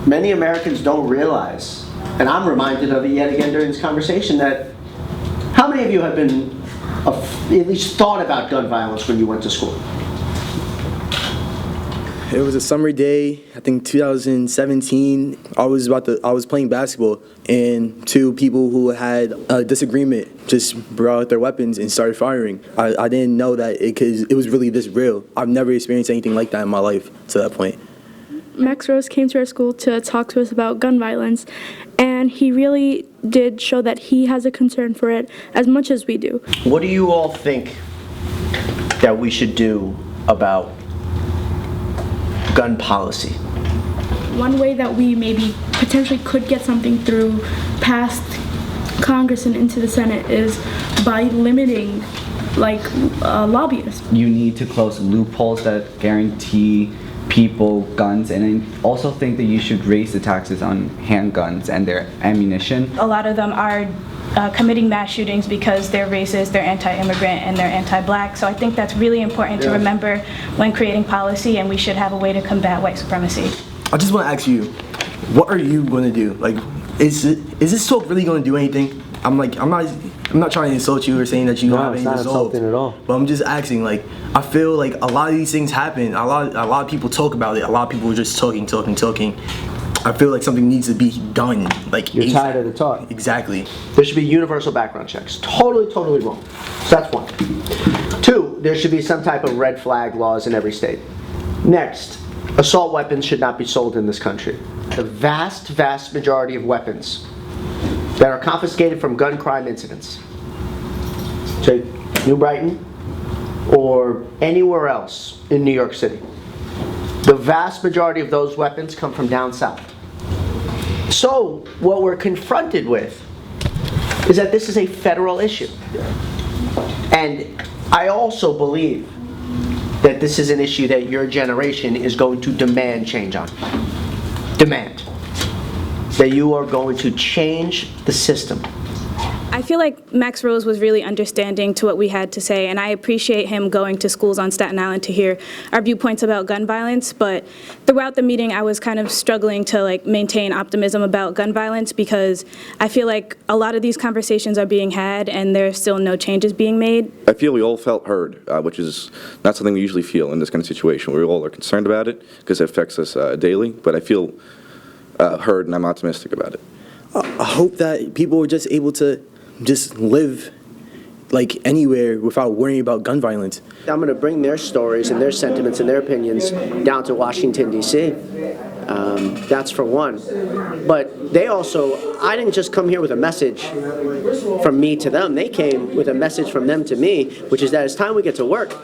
many Americans don't realize, and I'm reminded of it yet again during this conversation, that how many of you have been, at least thought about gun violence when you went to school? It was a summer day, I think 2017. I was playing basketball, and two people who had a disagreement just brought out their weapons and started firing. I didn't know that it was really this real. I've never experienced anything like that in my life to that point. Max Rose came to our school to talk to us about gun violence, and he really did show that he has a concern for it as much as we do. What do you all think that we should do about gun policy? One way that we maybe potentially could get something through past Congress and into the Senate is by limiting lobbyists. You need to close loopholes that guarantee people guns, and I also think that you should raise the taxes on handguns and their ammunition. A lot of them are committing mass shootings because they're racist, they're anti-immigrant, and they're anti-black. So I think that's really important to remember when creating policy, and we should have a way to combat white supremacy. I just want to ask you, what are you going to do? Like, is this talk really going to do anything? I'm not trying to insult you or saying that you don't have any results. No, it's not insulting at all. But I'm just asking, like, I feel like a lot of these things happen. A lot of people talk about it. A lot of people are just talking. I feel like something needs to be done. Like, you're tired of the talk. Exactly. There should be universal background checks. Totally wrong. So that's one. Two, there should be some type of red flag laws in every state. Next, assault weapons should not be sold in this country. The vast majority of weapons that are confiscated from gun crime incidents, say New Brighton or anywhere else in New York City, the vast majority of those weapons come from down south. So what we're confronted with is that this is a federal issue. And I also believe that this is an issue that your generation is going to demand change on. Demand. That you are going to change the system. I feel like Max Rose was really understanding to what we had to say, and I appreciate him going to schools on Staten Island to hear our viewpoints about gun violence. But throughout the meeting, I was kind of struggling to maintain optimism about gun violence, because I feel like a lot of these conversations are being had and there's still no changes being made. I feel we all felt heard, which is not something we usually feel in this kind of situation. We all are concerned about it because it affects us daily, but I feel heard, and I'm optimistic about it. I hope that people are just able to just live like anywhere without worrying about gun violence. I'm going to bring their stories and their sentiments and their opinions down to Washington, D.C. That's for one. But they also, I didn't just come here with a message from me to them. They came with a message from them to me, which is that it's time we get to work.